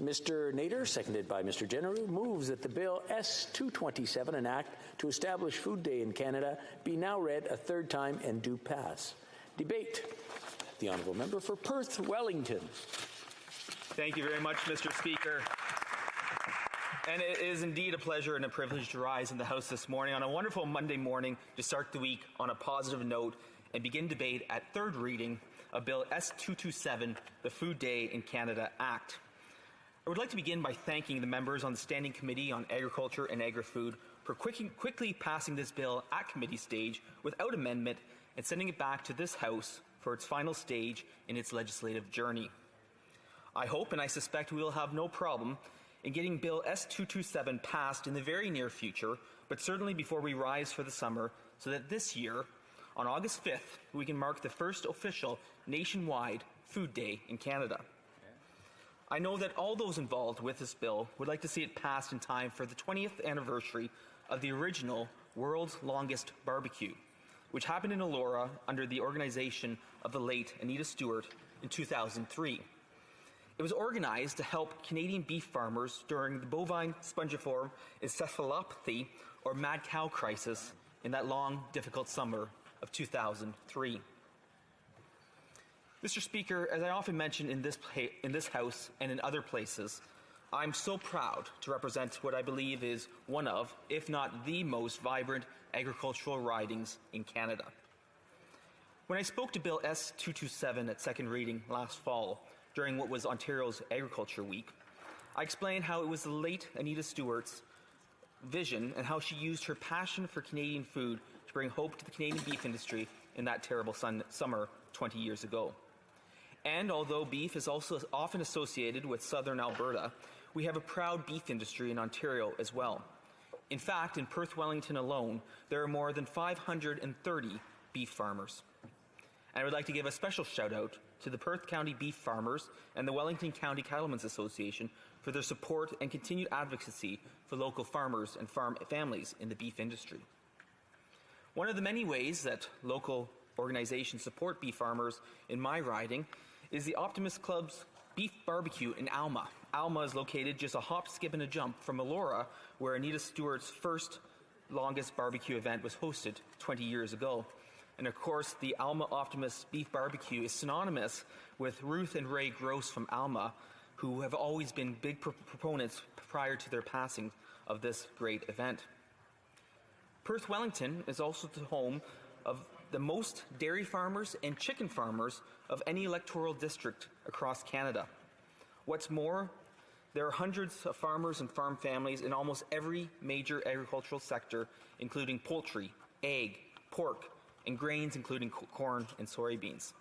Mr. Nader, seconded by Mr. Genereux, moves that the Bill S-227, an act to establish Food Day in Canada, be now read a third time and do pass. Debate. The Honourable Member for Perth Wellington. Thank you very much, Mr. Speaker. And it is indeed a pleasure and a privilege to rise in the House this morning on a wonderful Monday morning to start the week on a positive note and begin debate at third reading of Bill S-227, the Food Day in Canada Act. I would like to begin by thanking the members on the Standing Committee on Agriculture and Agri-Food for quickly passing this bill at committee stage without amendment and sending it back to this House for its final stage in its legislative journey. I hope and I suspect we will have no problem in getting Bill S-227 passed in the very near future, but certainly before we rise for the summer, so that this year, on August 5th, we can mark the first official nationwide Food Day in Canada. I know that all those involved with this bill would like to see it passed in time for the 20th anniversary of the original World's Longest Barbecue, which happened in Elora under the organization of the late Anita Stewart in 2003. It was organized to help Canadian beef farmers during the bovine spongiform encephalopathy, or mad cow crisis, in that long, difficult summer of 2003. Mr. Speaker, as I often mention in this House and in other places, I'm so proud to represent what I believe is one of, if not the most vibrant agricultural ridings in Canada. When I spoke to Bill S-227 at second reading last fall, during what was Ontario's Agriculture Week, I explained how it was the late Anita Stewart's vision and how she used her passion for Canadian food to bring hope to the Canadian beef industry in that terrible summer 20 years ago. And although beef is also often associated with southern Alberta, we have a proud beef industry in Ontario as well. In fact, in Perth Wellington alone, there are more than 530 beef farmers. And I would like to give a special shout out to the Perth County beef farmers and the Wellington County Cattlemen's Association for their support and continued advocacy for local farmers and farm families in the beef industry. One of the many ways that local organizations support beef farmers in my riding is the Optimist Club's Beef Barbecue in Alma. Alma is located just a hop, skip, and a jump from Elora, where Anita Stewart's first longest barbecue event was hosted 20 years ago. And of course, the Alma Optimist Beef Barbecue is synonymous with Ruth and Ray Gross from Alma, who have always been big proponents prior to their passing of this great event. Perth Wellington is also the home of the most dairy farmers and chicken farmers of any electoral district across Canada. What's more, there are hundreds of farmers and farm families in almost every major agricultural sector, including poultry, egg, pork, and grains, including corn and soybeans.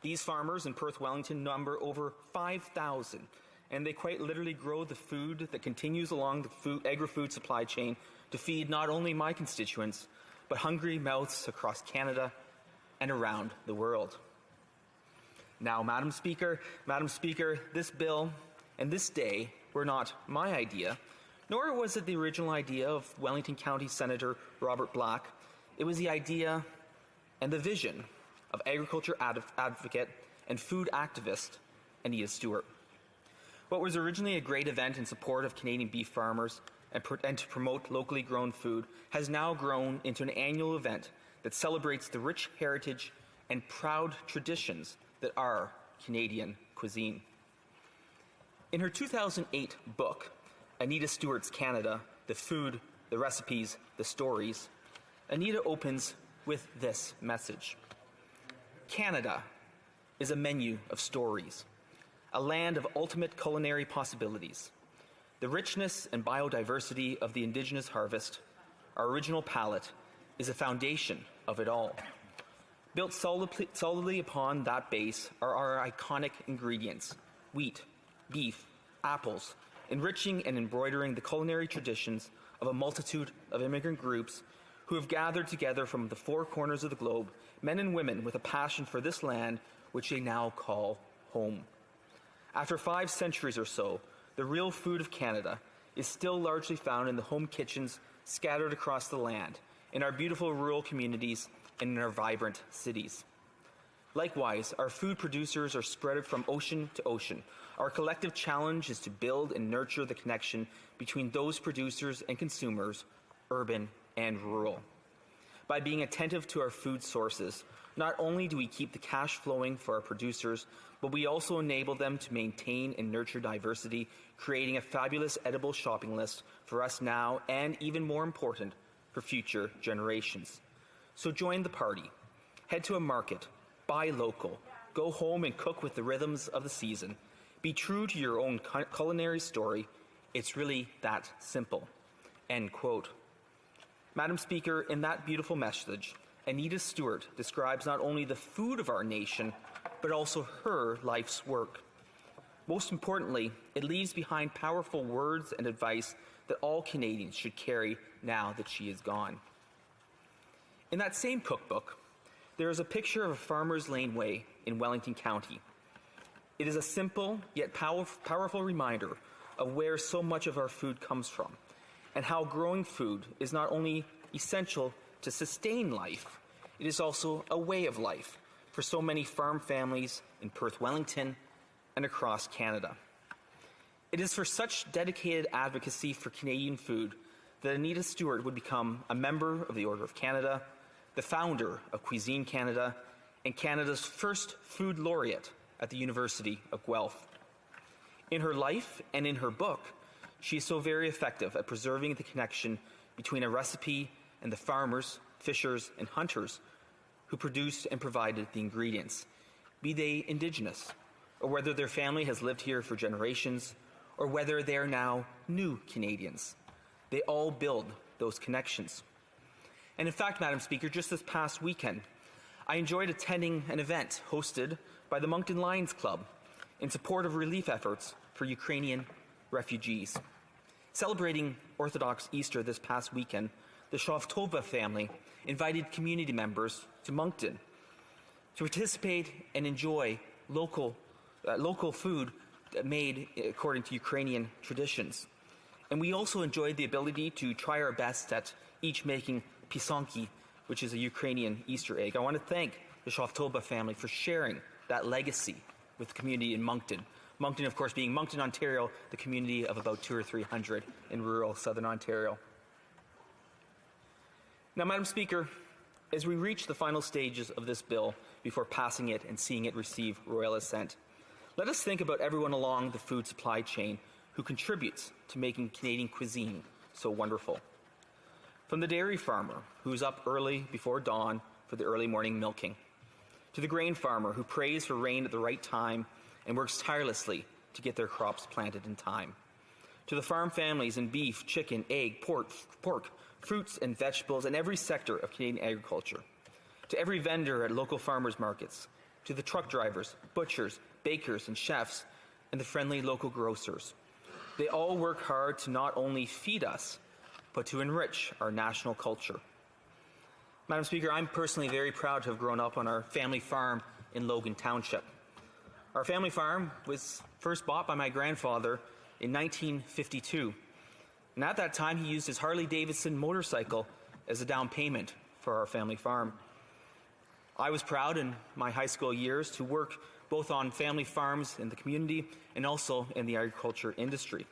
These farmers in Perth Wellington number over 5,000, and they quite literally grow the food that continues along the agri-food supply chain to feed not only my constituents, but hungry mouths across Canada and around the world. Now, Madam Speaker, this bill and this day were not my idea, nor was it the original idea of Wellington County Senator Robert Black. It was the idea and the vision of agriculture advocate and food activist Anita Stewart. What was originally a great event in support of Canadian beef farmers and to promote locally grown food has now grown into an annual event that celebrates the rich heritage and proud traditions that are Canadian cuisine. In her 2008 book, Anita Stewart's Canada, The Food, the Recipes, the Stories, Anita opens with this message. Canada is a menu of stories, a land of ultimate culinary possibilities. The richness and biodiversity of the Indigenous harvest, our original palate, is a foundation of it all. Built solidly upon that base are our iconic ingredients: wheat, beef, apples, enriching and embroidering the culinary traditions of a multitude of immigrant groups who have gathered together from the four corners of the globe, men and women with a passion for this land which they now call home. After 5 centuries or so, the real food of Canada is still largely found in the home kitchens scattered across the land, in our beautiful rural communities, and in our vibrant cities. Likewise, our food producers are spread from ocean to ocean. Our collective challenge is to build and nurture the connection between those producers and consumers, urban and rural. By being attentive to our food sources, not only do we keep the cash flowing for our producers, but we also enable them to maintain and nurture diversity, creating a fabulous edible shopping list for us now and, even more important, for future generations. So join the party. Head to a market. Buy local. Go home and cook with the rhythms of the season. Be true to your own culinary story. It's really that simple." End quote. Madam Speaker, in that beautiful message, Anita Stewart describes not only the food of our nation, but also her life's work. Most importantly, it leaves behind powerful words and advice that all Canadians should carry now that she is gone. In that same cookbook, there is a picture of a farmer's laneway in Wellington County. It is a simple yet powerful reminder of where so much of our food comes from and how growing food is not only essential to sustain life, it is also a way of life for so many farm families in Perth Wellington and across Canada. It is for such dedicated advocacy for Canadian food that Anita Stewart would become a member of the Order of Canada, the founder of Cuisine Canada, and Canada's first food laureate at the University of Guelph. In her life and in her book, she is so very effective at preserving the connection between a recipe and the farmers, fishers, and hunters who produced and provided the ingredients, be they Indigenous, or whether their family has lived here for generations, or whether they are now new Canadians. They all build those connections. And in fact, Madam Speaker, just this past weekend, I enjoyed attending an event hosted by the Moncton Lions Club in support of relief efforts for Ukrainian refugees. Celebrating Orthodox Easter this past weekend, the Shavtova family invited community members to Moncton to participate and enjoy local food made according to Ukrainian traditions. And we also enjoyed the ability to try our best at each making pisanki, which is a Ukrainian Easter egg. I want to thank the Shavtova family for sharing that legacy with the community in Moncton. Moncton, of course, being Moncton, Ontario, the community of about 200 or 300 in rural southern Ontario. Now, Madam Speaker, as we reach the final stages of this bill before passing it and seeing it receive royal assent, let us think about everyone along the food supply chain who contributes to making Canadian cuisine so wonderful. From the dairy farmer, who's up early before dawn for the early morning milking, to the grain farmer who prays for rain at the right time and works tirelessly to get their crops planted in time, to the farm families in beef, chicken, egg, pork, fruits and vegetables, and every sector of Canadian agriculture, to every vendor at local farmers markets, to the truck drivers, butchers, bakers, and chefs, and the friendly local grocers. They all work hard to not only feed us, but to enrich our national culture. Madam Speaker, I'm personally very proud to have grown up on our family farm in Logan Township. Our family farm was first bought by my grandfather in 1952. And at that time, he used his Harley-Davidson motorcycle as a down payment for our family farm. I was proud in my high school years to work both on family farms in the community and also in the agriculture industry.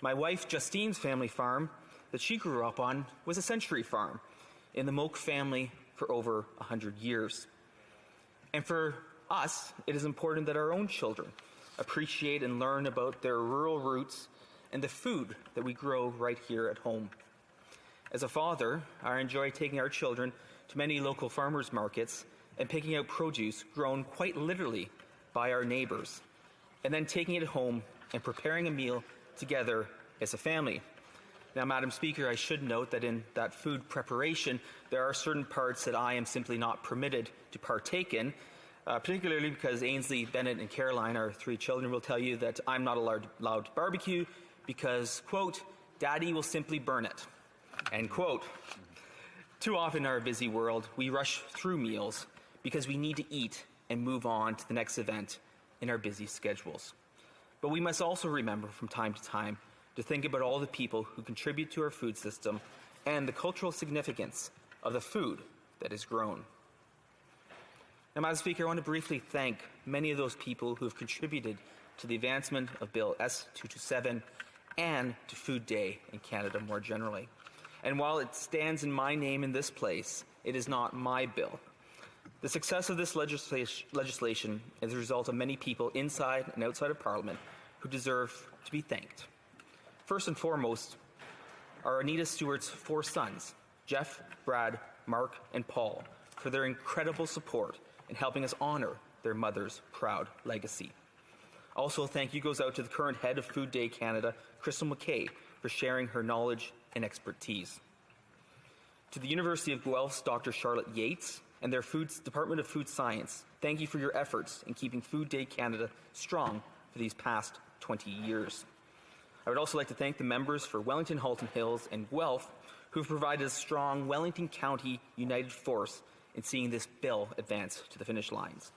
My wife, Justine's family farm that she grew up on was a century farm in the Moak family for over 100 years. And for us, it is important that our own children appreciate and learn about their rural roots and the food that we grow right here at home. As a father, I enjoy taking our children to many local farmers markets and picking out produce grown quite literally by our neighbors, and then taking it home and preparing a meal together as a family. Now, Madam Speaker, I should note that in that food preparation, there are certain parts that I am simply not permitted to partake in, particularly because Ainsley, Bennett, and Caroline, our three children, will tell you that I'm not allowed to barbecue because, quote, Daddy will simply burn it, end quote. Too often in our busy world, we rush through meals because we need to eat and move on to the next event in our busy schedules. But we must also remember from time to time to think about all the people who contribute to our food system and the cultural significance of the food that is grown. Now, Madam Speaker, I want to briefly thank many of those people who have contributed to the advancement of Bill S227 and to Food Day in Canada more generally. And while it stands in my name in this place, it is not my bill. The success of this legislation is a result of many people inside and outside of Parliament who deserve to be thanked. First and foremost are Anita Stewart's 4 sons, Jeff, Brad, Mark, and Paul, for their incredible support in helping us honor their mother's proud legacy. Also, thank you goes out to the current head of Food Day Canada, Crystal McKay, for sharing her knowledge and expertise. To the University of Guelph's Dr. Charlotte Yates and their Department of Food Science, thank you for your efforts in keeping Food Day Canada strong for these past 20 years. I would also like to thank the members for Wellington, Halton Hills, and Guelph who have provided a strong Wellington County united force in seeing this bill advance to the finish lines.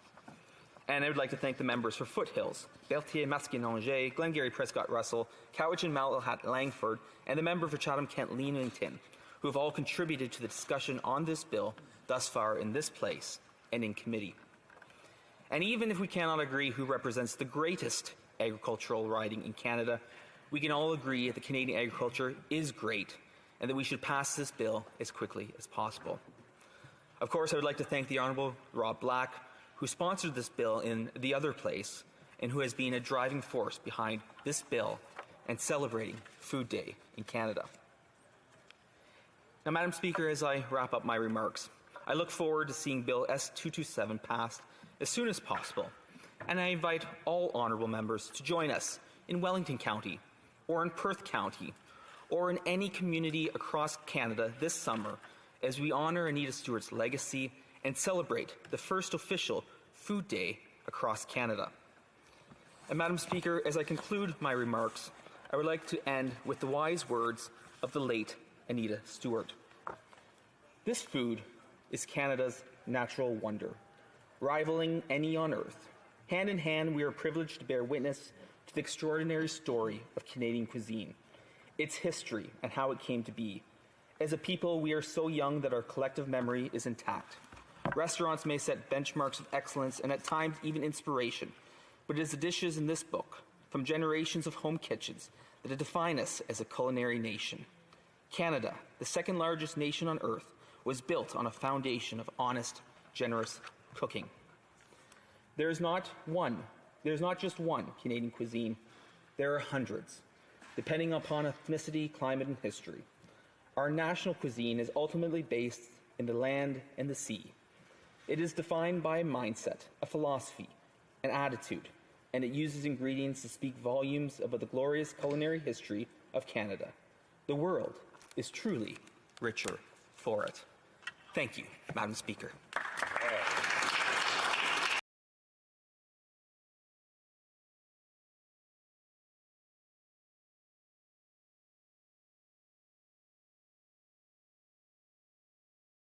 And I would like to thank the members for Foothills, Berthier, Masquinongé, Glengarry, Prescott Russell, Cowichan, Malahat, Langford, and the member for Chatham-Kent, Leamington, who have all contributed to the discussion on this bill thus far in this place and in committee. And even if we cannot agree who represents the greatest agricultural riding in Canada, we can all agree that Canadian agriculture is great and that we should pass this bill as quickly as possible. Of course, I would like to thank the Honourable Rob Black, who sponsored this bill in the other place and who has been a driving force behind this bill and celebrating Food Day in Canada. Now, Madam Speaker, as I wrap up my remarks, I look forward to seeing Bill S227 passed as soon as possible, and I invite all honourable members to join us in Wellington County or in Perth County or in any community across Canada this summer as we honour Anita Stewart's legacy and celebrate the first official Food Day across Canada. And Madam Speaker, as I conclude my remarks, I would like to end with the wise words of the late Anita Stewart. This food is Canada's natural wonder, rivaling any on earth. Hand in hand, we are privileged to bear witness to the extraordinary story of Canadian cuisine, its history and how it came to be. As a people, we are so young that our collective memory is intact. Restaurants may set benchmarks of excellence and at times even inspiration, but it is the dishes in this book, from generations of home kitchens, that define us as a culinary nation. Canada, the second largest nation on earth, was built on a foundation of honest, generous cooking. There is not just one Canadian cuisine, there are hundreds, depending upon ethnicity, climate, and history. Our national cuisine is ultimately based in the land and the sea. It is defined by a mindset, a philosophy, an attitude, and it uses ingredients to speak volumes about the glorious culinary history of Canada. The world is truly richer for it. Thank you, Madam Speaker.